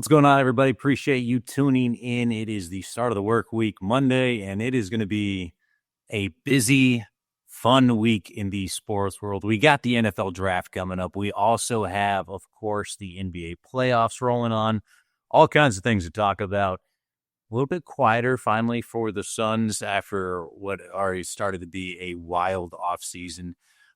What's going on, everybody? Appreciate you tuning in. It is the start of the work week, Monday, and it is going to be a busy, fun week in the sports world. We got the NFL draft coming up. We also have, of course, the NBA playoffs rolling on. All kinds of things to talk about. A little bit quieter, finally, for the Suns after what already started to be a wild offseason.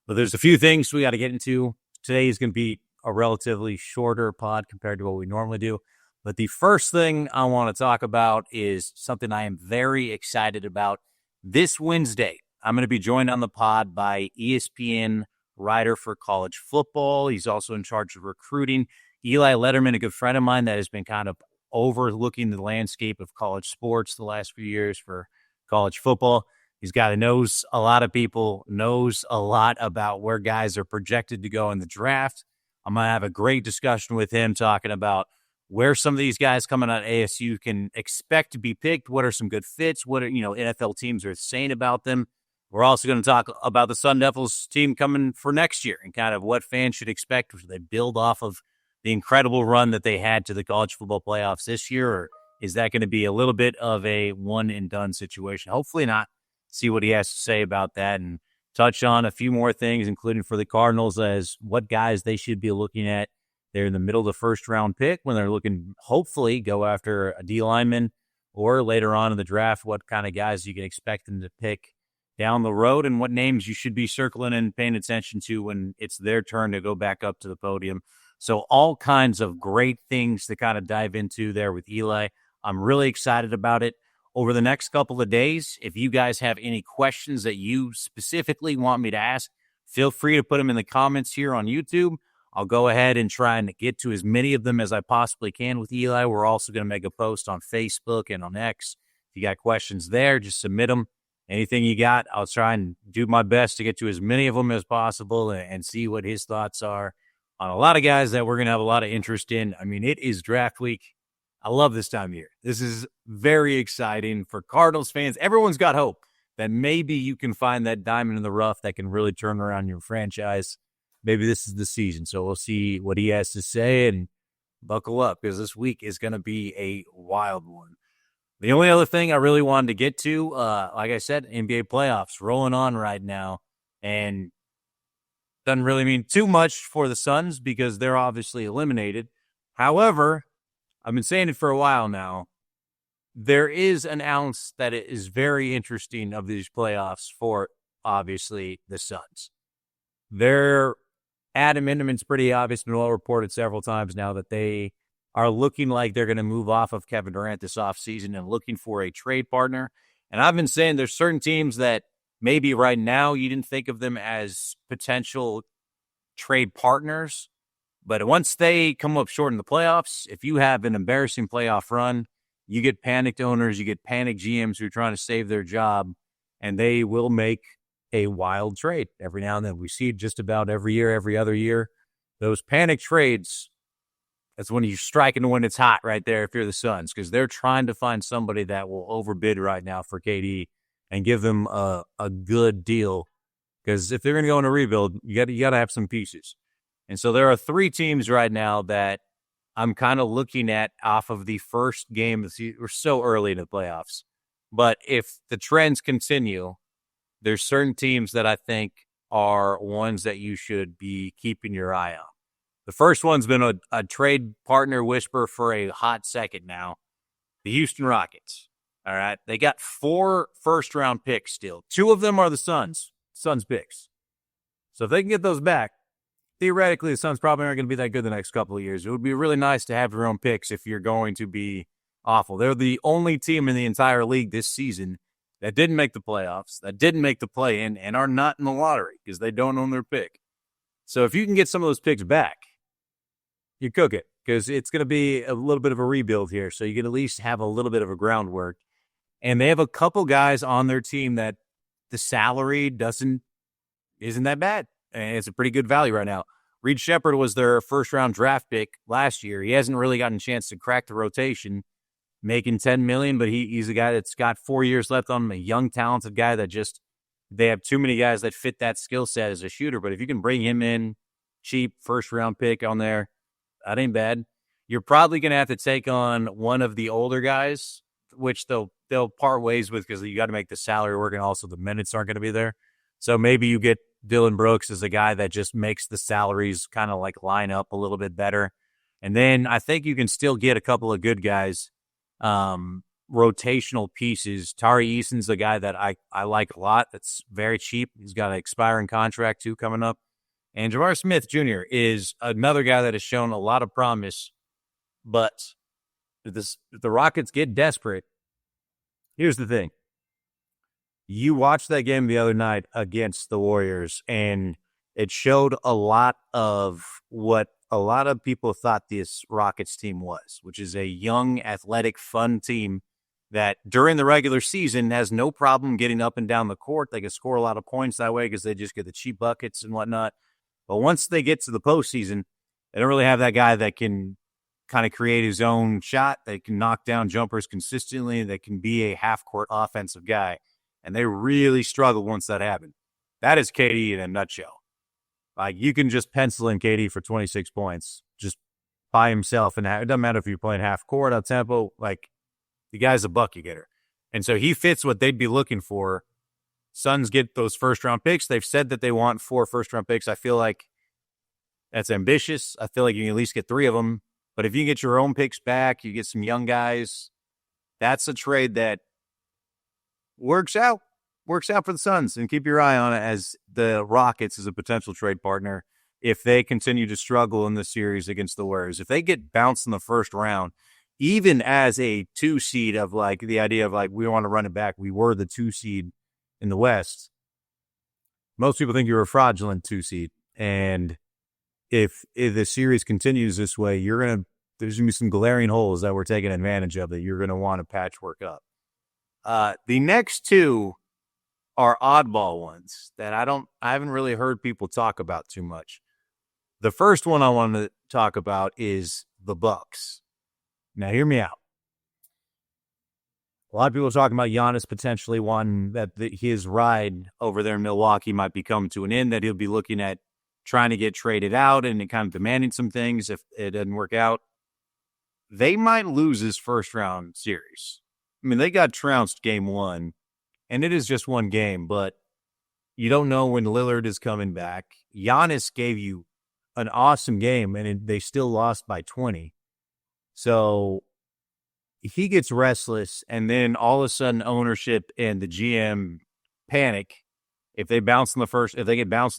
But there's a few things we got to get into. Today is going to be a relatively shorter pod compared to what we normally do. But the first thing I want to talk about is something I am very excited about. This Wednesday, I'm going to be joined on the pod by ESPN writer for college football. He's also in charge of recruiting. Eli Letterman, a good friend of mine that has been kind of overlooking the landscape of college sports the last few years for college football. He's got knows a lot of people, knows a lot about where guys are projected to go in the draft. I'm going to have a great discussion with him talking about where some of these guys coming out of ASU can expect to be picked. What are some good fits? What are, NFL teams are saying about them? We're also going to talk about the Sun Devils team coming for next year and kind of what fans should expect as they build off of the incredible run that they had to the college football playoffs this year. Or is that going to be a little bit of a one and done situation? Hopefully not. See what he has to say about that and touch on a few more things, including for the Cardinals as what guys they should be looking at. They're in the middle of the first round pick when they're looking, hopefully, go after a D lineman, or later on in the draft, what kind of guys you can expect them to pick down the road and what names you should be circling and paying attention to when it's their turn to go back up to the podium. So all kinds of great things to kind of dive into there with Eli. I'm really excited about it. Over the next couple of days, if you guys have any questions that you specifically want me to ask, feel free to put them in the comments here on YouTube. I'll go ahead and try and get to as many of them as I possibly can with Eli. We're also going to make a post on Facebook and on X. If you got questions there, just submit them. Anything you got, I'll try and do my best to get to as many of them as possible and see what his thoughts are on a lot of guys that we're going to have a lot of interest in. I mean, it is draft week. I love this time of year. This is very exciting for Cardinals fans. Everyone's got hope that maybe you can find that diamond in the rough that can really turn around your franchise. Maybe this is the season. So we'll see what he has to say and buckle up because this week is going to be a wild one. The only other thing I really wanted to get to, like I said, NBA playoffs rolling on right now. And doesn't really mean too much for the Suns because they're obviously eliminated. However, I've been saying it for a while now. There is an ounce that is very interesting of these playoffs for, obviously, the Suns. Adam Inman's pretty obvious, been well reported several times now that they are looking like they're going to move off of Kevin Durant this offseason and looking for a trade partner. And I've been saying there's certain teams that maybe right now you didn't think of them as potential trade partners. But once they come up short in the playoffs, if you have an embarrassing playoff run, you get panicked owners, you get panicked GMs who are trying to save their job, and they will make a wild trade every now and then. We see it just about every year, every other year. Those panic trades, that's when you're striking when it's hot right there if you're the Suns, because they're trying to find somebody that will overbid right now for KD and give them a good deal. Because if they're going to go in a rebuild, you got to have some pieces. And so there are three teams right now that I'm kind of looking at off of the first game of the season. We're so early in the playoffs. But if the trends continue, there's certain teams that I think are ones that you should be keeping your eye on. The first one's been a trade partner whisper for a hot second now. The Houston Rockets. All right. They got 4 first-round picks still. 2 of them are the Suns picks. So if they can get those back, theoretically, the Suns probably aren't going to be that good the next couple of years. It would be really nice to have your own picks if you're going to be awful. They're the only team in the entire league this season that didn't make the playoffs, that didn't make the play-in, and are not in the lottery because they don't own their pick. So if you can get some of those picks back, you cook it because it's going to be a little bit of a rebuild here. So you can at least have a little bit of a groundwork. And they have a couple guys on their team that the salary isn't that bad. And it's a pretty good value right now. Reed Shepherd was their first-round draft pick last year. He hasn't really gotten a chance to crack the rotation, making $10 million, but he's a guy that's got 4 years left on him, a young, talented guy that just they have too many guys that fit that skill set as a shooter. But if you can bring him in, cheap first-round pick on there, that ain't bad. you're probably going to have to take on one of the older guys, which they'll part ways with because you got to make the salary work and also the minutes aren't going to be there. So maybe you get Dylan Brooks as a guy that just makes the salaries kind of like line up a little bit better. And then I think you can still get a couple of good guys, rotational pieces. Tari Eason's a guy that I like a lot. That's very cheap. He's got an expiring contract too coming up. And Jabbar Smith Jr. is another guy that has shown a lot of promise. But if the Rockets get desperate, here's the thing. You watched that game the other night against the Warriors, and it showed a lot of what a lot of people thought this Rockets team was, which is a young, athletic, fun team that during the regular season has no problem getting up and down the court. They can score a lot of points that way because they just get the cheap buckets and whatnot. But once they get to the postseason, they don't really have that guy that can kind of create his own shot. They can knock down jumpers consistently. They can be a half-court offensive guy. And they really struggle once that happened. That is KD in a nutshell. Like, you can just pencil in KD for 26 points just by himself. And it doesn't matter if you're playing half-court, up-tempo. Like, the guy's a bucket getter. And so he fits what they'd be looking for. Suns get those first-round picks. They've said that they want 4 first-round picks. I feel like that's ambitious. I feel like you can at least get 3 of them. But if you get your own picks back, you get some young guys, that's a trade that works out for the Suns. And keep your eye on it as the Rockets as a potential trade partner if they continue to struggle in the series against the Warriors. If they get bounced in the first round, even as a 2 seed of like the idea of like we want to run it back, we were the 2 seed in the West. Most people think you're a fraudulent 2 seed. And if the series continues this way, there's going to be some glaring holes that we're taking advantage of that you're going to want to patchwork up. The next 2 are oddball ones that I haven't really heard people talk about too much. The first one I want to talk about is the Bucks. Now, hear me out. A lot of people are talking about Giannis potentially wanting that his ride over there in Milwaukee might be coming to an end, that he'll be looking at trying to get traded out and kind of demanding some things if it doesn't work out. They might lose this first round series. I mean, they got trounced game 1, and it is just one game, but you don't know when Lillard is coming back. Giannis gave you an awesome game, and they still lost by 20. So he gets restless, and then all of a sudden ownership and the GM panic if they get bounced in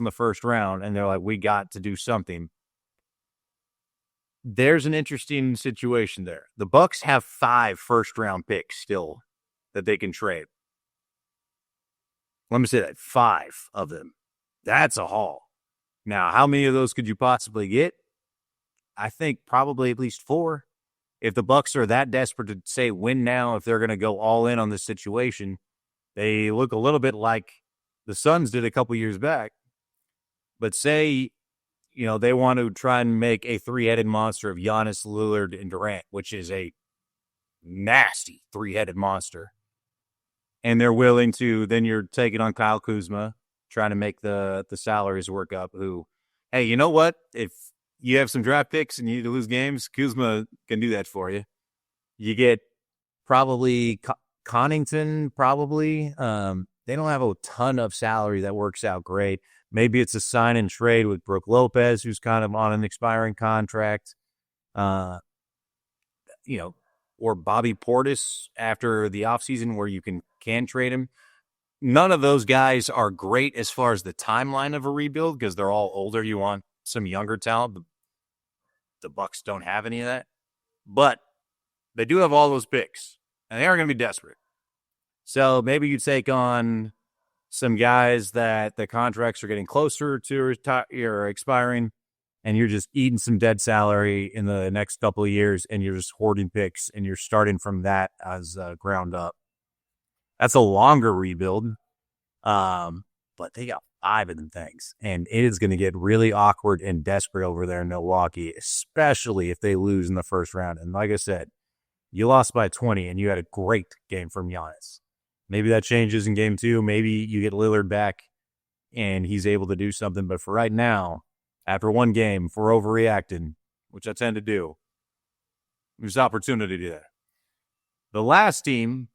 the first round, and they're like, we got to do something. There's an interesting situation there. The Bucks have 5 first-round picks still that they can trade. Let me say that, 5 of them. That's a haul. Now, how many of those could you possibly get? I think probably at least 4. If the Bucks are that desperate to say win now, if they're going to go all in on this situation, they look a little bit like the Suns did a couple years back. But say, they want to try and make a 3-headed monster of Giannis, Lillard, and Durant, which is a nasty 3-headed monster. And they're willing to, then you're taking on Kyle Kuzma, trying to make the salaries work up, who, hey, you know what? If you have some draft picks and you need to lose games, Kuzma can do that for you. You get probably Connington, probably. They don't have a ton of salary that works out great. Maybe it's a sign and trade with Brook Lopez, who's kind of on an expiring contract. Or Bobby Portis after the offseason where you can trade him. None of those guys are great as far as the timeline of a rebuild because they're all older. You want some younger talent. The Bucks don't have any of that. But they do have all those picks, and they are going to be desperate. So maybe you take on some guys that the contracts are getting closer to or expiring, and you're just eating some dead salary in the next couple of years, and you're just hoarding picks, and you're starting from that as ground up. That's a longer rebuild, but they got 5 of them things, and it is going to get really awkward and desperate over there in Milwaukee, especially if they lose in the first round. And like I said, you lost by 20, and you had a great game from Giannis. Maybe that changes in game 2. Maybe you get Lillard back, and he's able to do something. But for right now, after one game, if we're overreacting, which I tend to do, There's opportunity there. The last team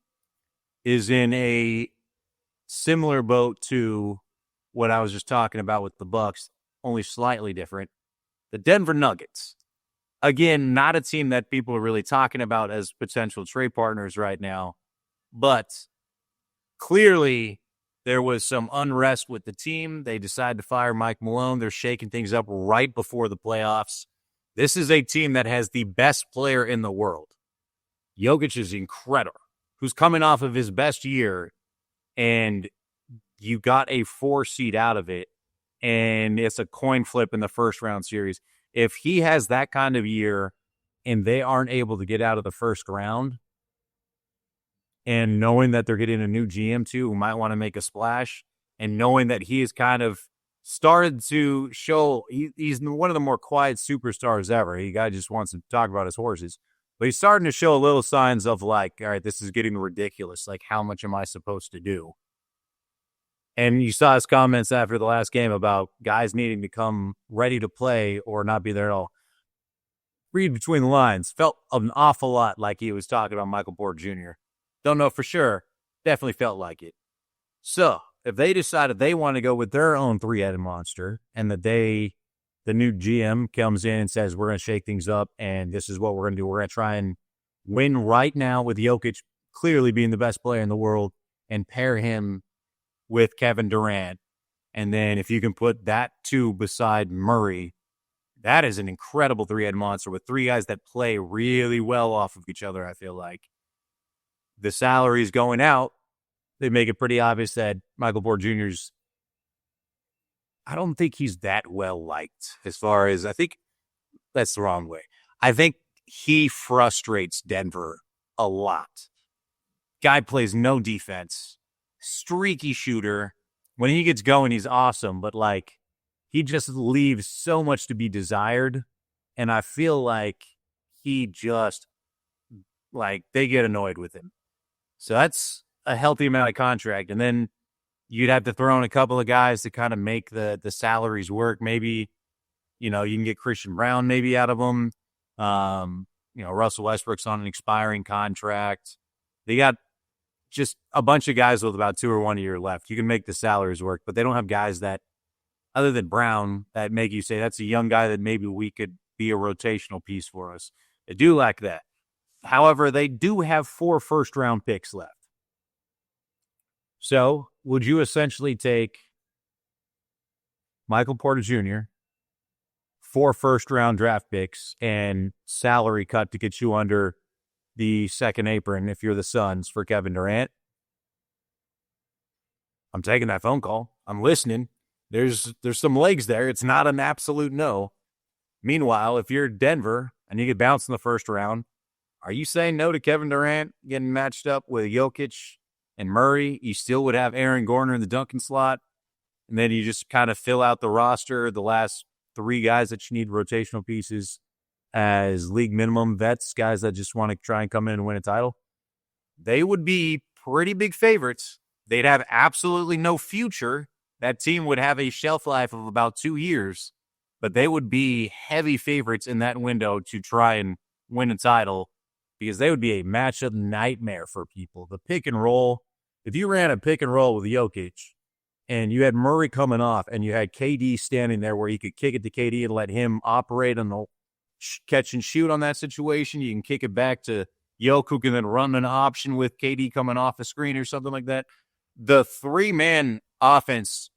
is in a similar boat to what I was just talking about with the Bucks, only slightly different. The Denver Nuggets. Again, not a team that people are really talking about as potential trade partners right now, but clearly there was some unrest with the team. They decided to fire Mike Malone. They're shaking things up right before the playoffs. This is a team that has the best player in the world. Jokic is incredible, who's coming off of his best year, and you got a 4 seed out of it, and it's a coin flip in the first round series. If he has that kind of year and they aren't able to get out of the first round, and knowing that they're getting a new GM too, who might want to make a splash, and knowing that he has kind of started to show he's one of the more quiet superstars ever. He guy just wants to talk about his horses. But he's starting to show little signs of like, all right, this is getting ridiculous. Like, how much am I supposed to do? And you saw his comments after the last game about guys needing to come ready to play or not be there at all. Read between the lines. Felt an awful lot like he was talking about Michael Porter Jr. Don't know for sure. Definitely felt like it. So, if they decided they want to go with their own three-headed monster and the new GM comes in and says, we're going to shake things up and this is what we're going to do. We're going to try and win right now with Jokic clearly being the best player in the world and pair him with Kevin Durant. And then if you can put that two beside Murray, that is an incredible three-headed monster with three guys that play really well off of each other, I feel like. The salaries going out, they make it pretty obvious that Michael Porter Jr.'s, I don't think he's that well liked as far as, I think that's the wrong way. I think he frustrates Denver a lot. Guy plays no defense, streaky shooter. When he gets going, he's awesome, but like he just leaves so much to be desired. And I feel like he just, like, they get annoyed with him. So that's a healthy amount of contract. And then you'd have to throw in a couple of guys to kind of make the salaries work. Maybe, you can get Christian Brown maybe out of them. Russell Westbrook's on an expiring contract. They got just a bunch of guys with about 2 or 1 year left. You can make the salaries work, but they don't have guys that, other than Brown, that make you say that's a young guy that maybe we could be a rotational piece for us. They do lack that. However, they do have 4 first-round picks left. So, would you essentially take Michael Porter Jr., 4 first-round draft picks, and salary cut to get you under the second apron if you're the Suns for Kevin Durant? I'm taking that phone call. I'm listening. There's some legs there. It's not an absolute no. Meanwhile, if you're Denver and you get bounced in the first round, are you saying no to Kevin Durant getting matched up with Jokic and Murray? You still would have Aaron Gordon in the dunking slot, and then you just kind of fill out the roster, the last 3 guys that you need rotational pieces as league minimum vets, guys that just want to try and come in and win a title. They would be pretty big favorites. They'd have absolutely no future. That team would have a shelf life of about 2 years, but they would be heavy favorites in that window to try and win a title because they would be a matchup nightmare for people. The pick and roll, if you ran a pick and roll with Jokic and you had Murray coming off and you had KD standing there where you could kick it to KD and let him operate on the catch and shoot on that situation, you can kick it back to Jokic who can then run an option with KD coming off a screen or something like that. The 3-man offense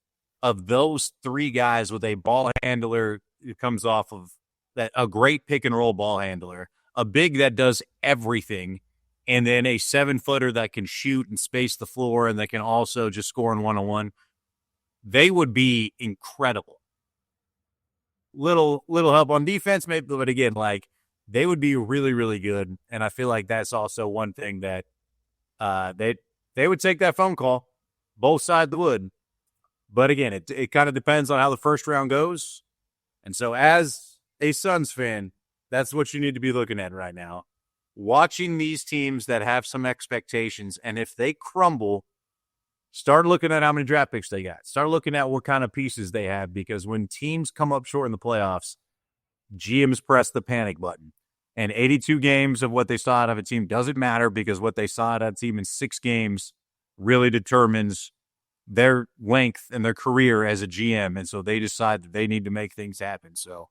of those 3 guys with a ball handler who comes off of that, a great pick and roll ball handler, a big that does everything, and then a 7-footer that can shoot and space the floor and that can also just score in one-on-one. They would be incredible. Little help on defense, maybe, but again, like, they would be really, really good. And I feel like that's also one thing that they would take that phone call. Both sides would. But again, it kind of depends on how the first round goes. And so as a Suns fan, that's what you need to be looking at right now. Watching these teams that have some expectations, and if they crumble, start looking at how many draft picks they got. Start looking at what kind of pieces they have, because when teams come up short in the playoffs, GMs press the panic button. And 82 games of what they saw out of a team doesn't matter because what they saw out of a team in 6 games really determines their length and their career as a GM. And so they decide that they need to make things happen. So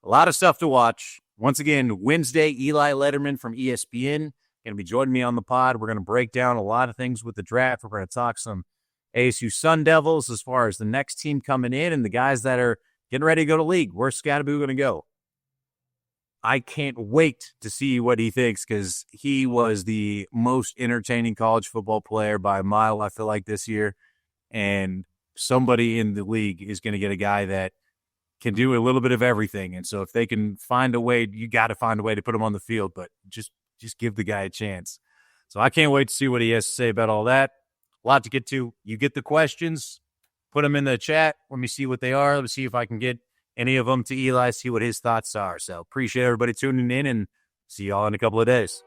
a lot of stuff to watch. Once again, Wednesday, Eli Letterman from ESPN going to be joining me on the pod. We're going to break down a lot of things with the draft. We're going to talk some ASU Sun Devils as far as the next team coming in and the guys that are getting ready to go to league. Where's Scattaboo going to go? I can't wait to see what he thinks because he was the most entertaining college football player by a mile, I feel like, this year. And somebody in the league is going to get a guy that can do a little bit of everything. And so if they can find a way, you got to find a way to put him on the field, but just give the guy a chance. So I can't wait to see what he has to say about all that. A lot to get to. You get the questions, put them in the chat. Let me see what they are. Let me see if I can get any of them to Eli, see what his thoughts are. So appreciate everybody tuning in and see y'all in a couple of days.